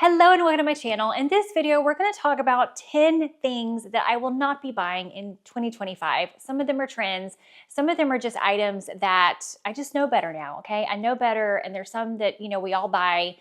Hello and welcome to my channel. In this video, we're going to talk about 10 things that I will not be buying in 2025. Some of them are trends. Some of them are just items that I just know better now, okay? I know better, and there's some that, we all buy.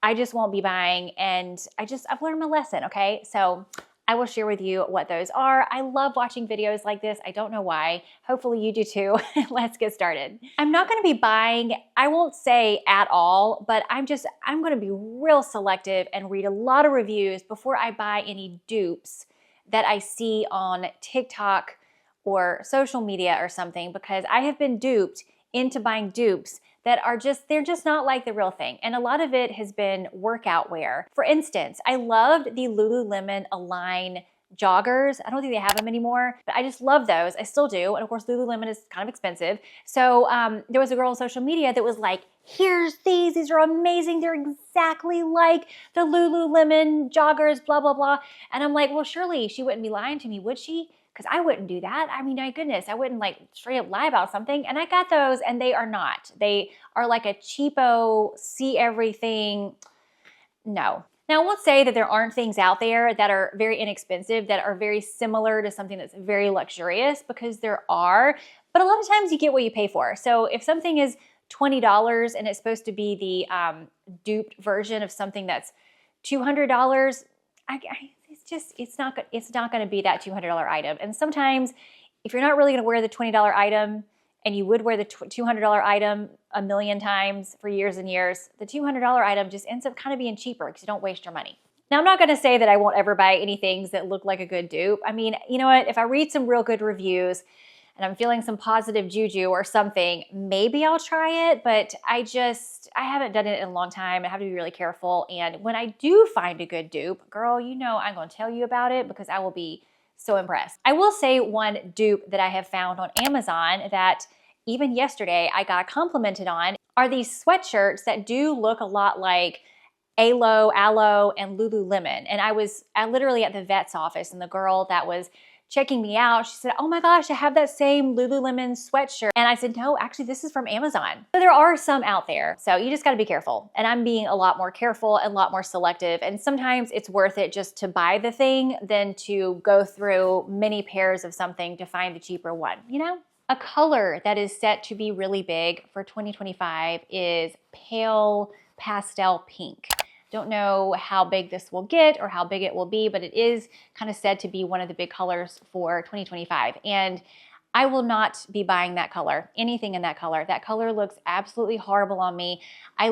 I just won't be buying, and I've learned my lesson, okay? So I will share with you what those are. I love watching videos like this. I don't know why. Hopefully you do too. Let's get started. I'm not going to be buying, I won't say at all, but I'm going to be real selective and read a lot of reviews before I buy any dupes that I see on TikTok or social media or something, because I have been duped into buying dupes that are they're just not like the real thing. And a lot of it has been workout wear. For instance, I loved the Lululemon Align joggers. I don't think they have them anymore, but I just love those. I still do. And of course, Lululemon is kind of expensive. So there was a girl on social media that was like, here's these are amazing. They're exactly like the Lululemon joggers, blah, blah, blah. And I'm like, well, surely she wouldn't be lying to me, would she? Because I wouldn't do that. I mean, my goodness, I wouldn't like straight up lie about something. And I got those, and they are not. They are like a cheapo, see everything. No. Now, I won't say that there aren't things out there that are very inexpensive, that are very similar to something that's very luxurious, because there are. But a lot of times you get what you pay for. So if something is $20 and it's supposed to be the duped version of something that's $200, it's not going to be that $200 item. And sometimes if you're not really going to wear the $20 item, and you would wear the $200 item a million times for years and years, the $200 item just ends up kind of being cheaper because you don't waste your money. Now, I'm not going to say that I won't ever buy any things that look like a good dupe. I mean, you know what? If I read some real good reviews and I'm feeling some positive juju or something, maybe I'll try it, but I haven't done it in a long time. I have to be really careful. And when I do find a good dupe, girl, I'm going to tell you about it because I will be so impressed. I will say one dupe that I have found on Amazon that even yesterday I got complimented on are these sweatshirts that do look a lot like Aloe, and Lululemon. And I was literally at the vet's office, and the girl that was checking me out, she said, oh my gosh, I have that same Lululemon sweatshirt. And I said, no, actually this is from Amazon. So there are some out there. So you just gotta be careful. And I'm being a lot more careful and a lot more selective. And sometimes it's worth it just to buy the thing than to go through many pairs of something to find the cheaper one, A color that is set to be really big for 2025 is pale pastel pink. Don't know how big this will get or how big it will be, but it is kind of said to be one of the big colors for 2025. And I will not be buying that color, anything in that color. That color looks absolutely horrible on me. I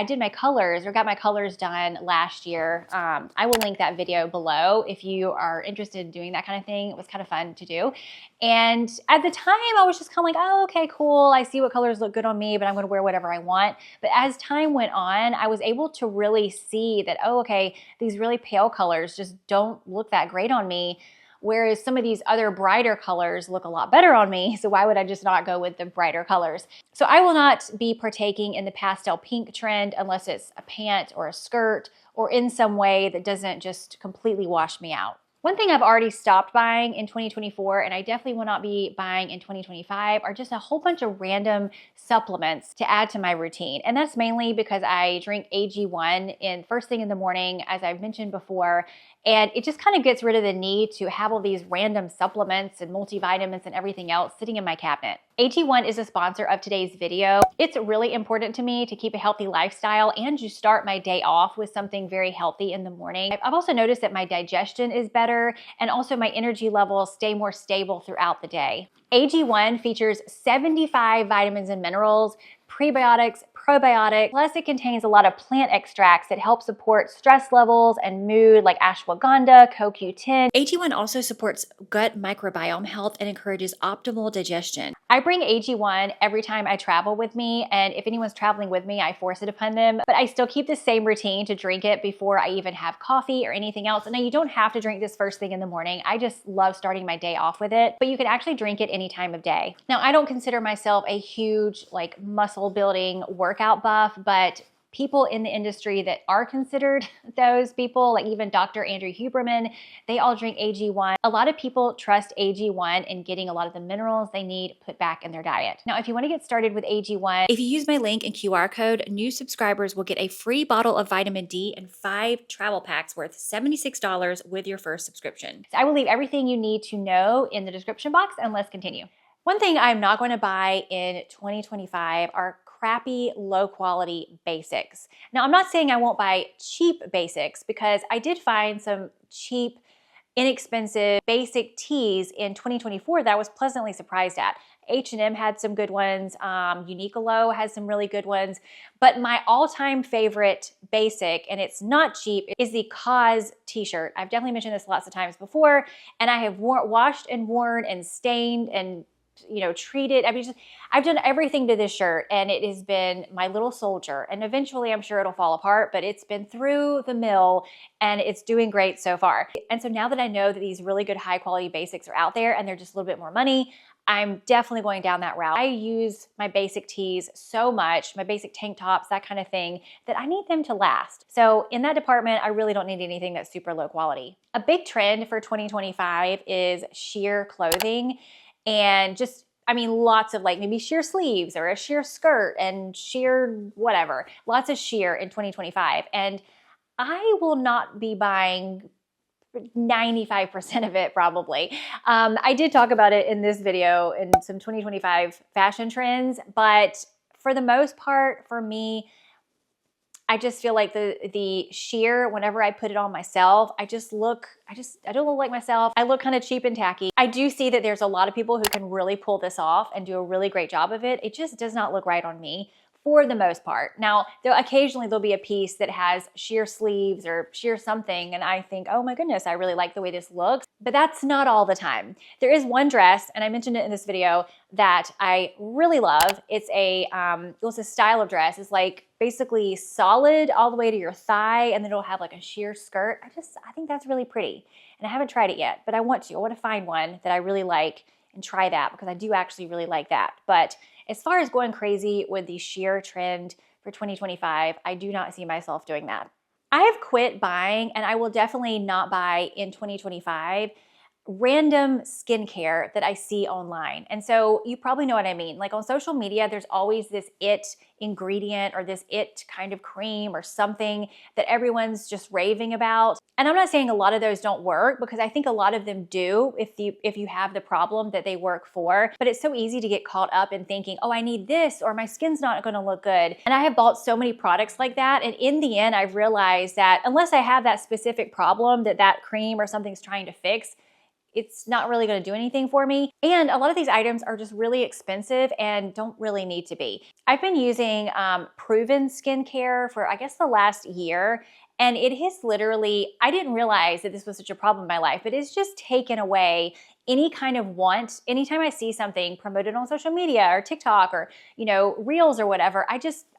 did my colors or got my colors done last year. I will link that video below if you are interested in doing that kind of thing. It was kind of fun to do. And at the time I was just kind of like, oh, okay, cool. I see what colors look good on me, but I'm going to wear whatever I want. But as time went on, I was able to really see that, oh, okay, these really pale colors just don't look that great on me. Whereas some of these other brighter colors look a lot better on me. So why would I just not go with the brighter colors? So I will not be partaking in the pastel pink trend unless it's a pant or a skirt or in some way that doesn't just completely wash me out. One thing I've already stopped buying in 2024, and I definitely will not be buying in 2025, are just a whole bunch of random supplements to add to my routine. And that's mainly because I drink AG1 first thing in the morning, as I've mentioned before, and it just kind of gets rid of the need to have all these random supplements and multivitamins and everything else sitting in my cabinet. AG1 is a sponsor of today's video. It's really important to me to keep a healthy lifestyle and to start my day off with something very healthy in the morning. I've also noticed that my digestion is better and also my energy levels stay more stable throughout the day. AG1 features 75 vitamins and minerals, prebiotics, probiotics, plus it contains a lot of plant extracts that help support stress levels and mood like ashwagandha, CoQ10. AG1 also supports gut microbiome health and encourages optimal digestion. I bring AG1 every time I travel with me, and if anyone's traveling with me, I force it upon them, but I still keep the same routine to drink it before I even have coffee or anything else. And now you don't have to drink this first thing in the morning. I just love starting my day off with it, but you can actually drink it any time of day. Now, I don't consider myself a huge muscle building workout buff, but people in the industry that are considered those people, like even Dr. Andrew Huberman, they all drink AG1. A lot of people trust AG1 in getting a lot of the minerals they need put back in their diet. Now, if you want to get started with AG1, if you use my link and QR code, new subscribers will get a free bottle of vitamin D and 5 travel packs worth $76 with your first subscription. So I will leave everything you need to know in the description box, and let's continue. One thing I'm not going to buy in 2025 are crappy, low quality basics. Now, I'm not saying I won't buy cheap basics, because I did find some cheap, inexpensive basic tees in 2024 that I was pleasantly surprised at. H&M had some good ones. Uniqlo has some really good ones. But my all-time favorite basic, and it's not cheap, is the Cause t-shirt. I've definitely mentioned this lots of times before, and I have washed and worn and stained and treated. I mean, I've done everything to this shirt, and it has been my little soldier. And eventually I'm sure it'll fall apart, but it's been through the mill and it's doing great so far. And so now that I know that these really good high quality basics are out there and they're just a little bit more money, I'm definitely going down that route. I use my basic tees so much, my basic tank tops, that kind of thing, that I need them to last. So in that department, I really don't need anything that's super low quality. A big trend for 2025 is sheer clothing. And just, I mean, lots of like maybe sheer sleeves or a sheer skirt and sheer whatever. Lots of sheer in 2025. And I will not be buying 95% of it probably. I did talk about it in this video in some 2025 fashion trends, but for the most part, for me, I just feel like the sheer, whenever I put it on myself, I don't look like myself. I look kind of cheap and tacky. I do see that there's a lot of people who can really pull this off and do a really great job of it. It just does not look right on me for the most part. Now, occasionally there'll be a piece that has sheer sleeves or sheer something, and I think, oh my goodness, I really like the way this looks. But that's not all the time. There is one dress, and I mentioned it in this video, that I really love. It's a style of dress. It's like basically solid all the way to your thigh, and then it'll have like a sheer skirt. I think that's really pretty. And I haven't tried it yet, but I want to. I want to find one that I really like and try that, because I do actually really like that. But as far as going crazy with the sheer trend for 2025, I do not see myself doing that. I have quit buying, and I will definitely not buy in 2025, random skincare that I see online. And so you probably know what I mean. Like on social media, there's always this it ingredient or this it kind of cream or something that everyone's just raving about. And I'm not saying a lot of those don't work, because I think a lot of them do if you have the problem that they work for. But it's so easy to get caught up in thinking, oh, I need this, or my skin's not gonna look good. And I have bought so many products like that. And in the end, I've realized that unless I have that specific problem that cream or something's trying to fix, it's not really going to do anything for me. And a lot of these items are just really expensive and don't really need to be. I've been using Proven skincare for, I guess, the last year. And it has literally, I didn't realize that this was such a problem in my life, but it's just taken away any kind of want. Anytime I see something promoted on social media or TikTok or, Reels or whatever,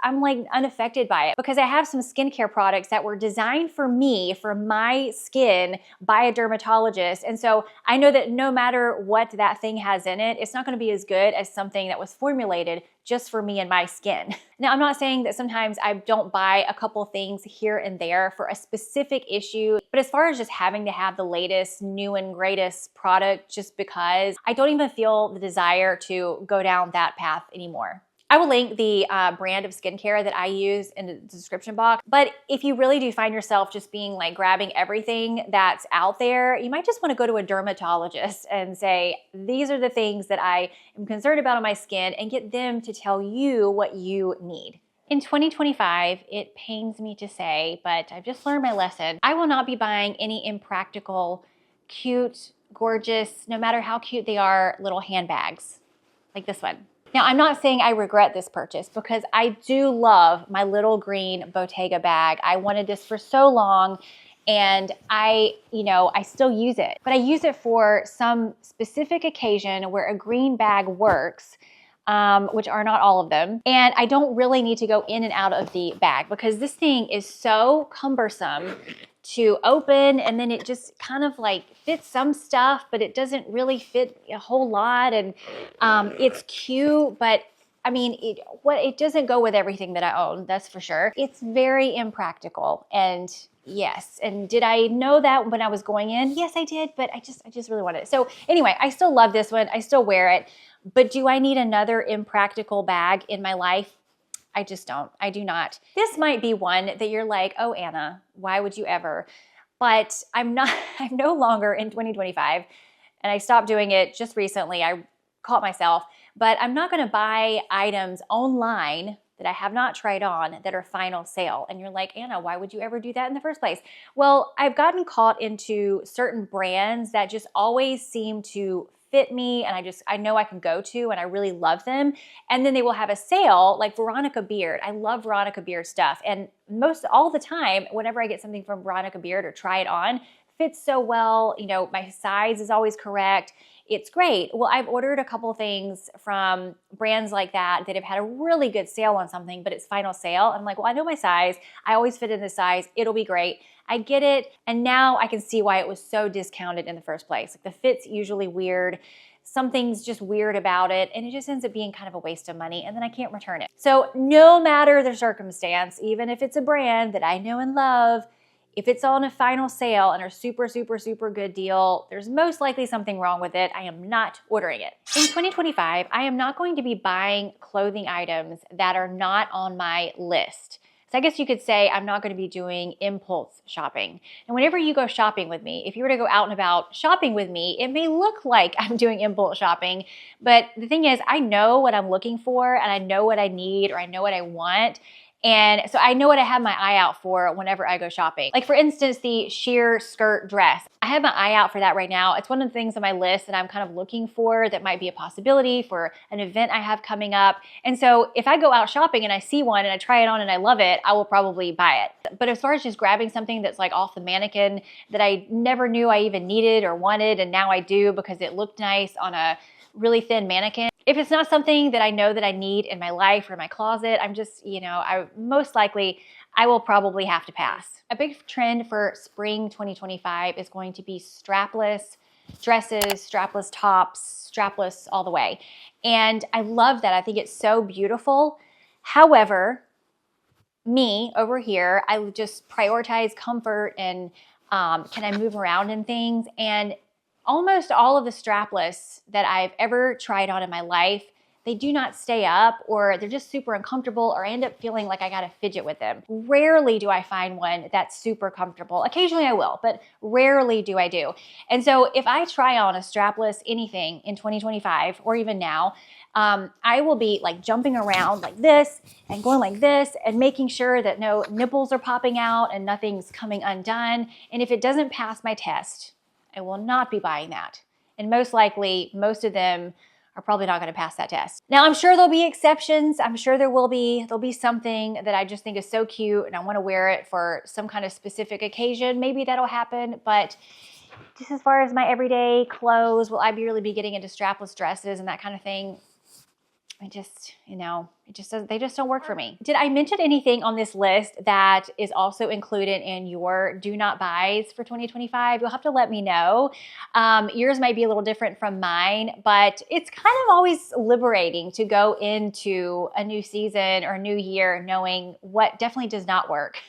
I'm like unaffected by it, because I have some skincare products that were designed for me, for my skin, by a dermatologist. And so I know that no matter what that thing has in it, it's not going to be as good as something that was formulated just for me and my skin. Now, I'm not saying that sometimes I don't buy a couple things here and there for a specific issue, but as far as just having to have the latest, new and greatest product just because, I don't even feel the desire to go down that path anymore. I will link the brand of skincare that I use in the description box. But if you really do find yourself just being like grabbing everything that's out there, you might just want to go to a dermatologist and say, these are the things that I am concerned about on my skin, and get them to tell you what you need. In 2025, it pains me to say, but I've just learned my lesson. I will not be buying any impractical, cute, gorgeous, no matter how cute they are, little handbags like this one. Now, I'm not saying I regret this purchase, because I do love my little green Bottega bag. I wanted this for so long, and I still use it. But I use it for some specific occasion where a green bag works, which are not all of them. And I don't really need to go in and out of the bag, because this thing is so cumbersome to open, and then it just kind of like fits some stuff, but it doesn't really fit a whole lot. And it's cute, but I mean, it doesn't go with everything that I own, that's for sure. It's very impractical, and yes. And did I know that when I was going in? Yes, I did, but I just really wanted it. So anyway, I still love this one. I still wear it, but do I need another impractical bag in my life? I just don't. I do not. This might be one that you're like, oh, Anna, why would you ever? But I'm no longer in 2025, and I stopped doing it just recently. I caught myself, but I'm not going to buy items online that I have not tried on that are final sale. And you're like, Anna, why would you ever do that in the first place? Well, I've gotten caught into certain brands that just always seem to fit me, and I know I can go to, and I really love them. And then they will have a sale, like Veronica Beard. I love Veronica Beard stuff. And all the time, whenever I get something from Veronica Beard or try it on, fits so well. You know, my size is always correct. It's great. Well, I've ordered a couple things from brands like that have had a really good sale on something, but it's final sale. I'm like, well, I know my size. I always fit in this size. It'll be great. I get it. And now I can see why it was so discounted in the first place. Like, the fit's usually weird. Something's just weird about it, and it just ends up being kind of a waste of money, and then I can't return it. So no matter the circumstance, even if it's a brand that I know and love, if it's on a final sale and a super, super, super good deal, there's most likely something wrong with it. I am not ordering it. In 2025, I am not going to be buying clothing items that are not on my list. So I guess you could say I'm not going to be doing impulse shopping. And whenever you go shopping with me, if you were to go out and about shopping with me, it may look like I'm doing impulse shopping. But the thing is, I know what I'm looking for, and I know what I need, or I know what I want. And so I know what I have my eye out for whenever I go shopping. Like, for instance, the sheer skirt dress. I have my eye out for that right now. It's one of the things on my list that I'm kind of looking for that might be a possibility for an event I have coming up. And so if I go out shopping and I see one and I try it on and I love it, I will probably buy it. But as far as just grabbing something that's like off the mannequin that I never knew I even needed or wanted, and now I do because it looked nice on a really thin mannequin. If it's not something that I know that I need in my life or my closet, I'm just, most likely I will probably have to pass. A big trend for spring 2025 is going to be strapless dresses, strapless tops, strapless all the way. And I love that. I think it's so beautiful. However, me over here, I just prioritize comfort and can I move around in things? And almost all of the strapless that I've ever tried on in my life, they do not stay up, or they're just super uncomfortable, or I end up feeling like I gotta fidget with them. Rarely do I find one that's super comfortable. Occasionally I will, but rarely do I do. And so if I try on a strapless anything in 2025, or even now, I will be like jumping around like this and going like this and making sure that no nipples are popping out and nothing's coming undone. And if it doesn't pass my test, I will not be buying that. And most likely, most of them are probably not going to pass that test. Now, I'm sure there'll be exceptions. I'm sure there'll be something that I just think is so cute and I want to wear it for some kind of specific occasion. Maybe that'll happen, but just as far as my everyday clothes, will I really be getting into strapless dresses and that kind of thing? They just don't work for me. Did I mention anything on this list that is also included in your do not buys for 2025? You'll have to let me know. Yours might be a little different from mine, but it's kind of always liberating to go into a new season or a new year knowing what definitely does not work.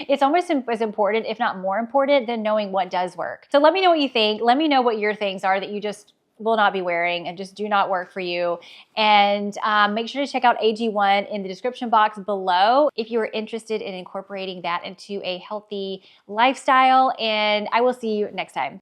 It's almost as important, if not more important, than knowing what does work. So let me know what you think. Let me know what your things are that you just will not be wearing and just do not work for you. And make sure to check out AG1 in the description box below if you are interested in incorporating that into a healthy lifestyle. And I will see you next time.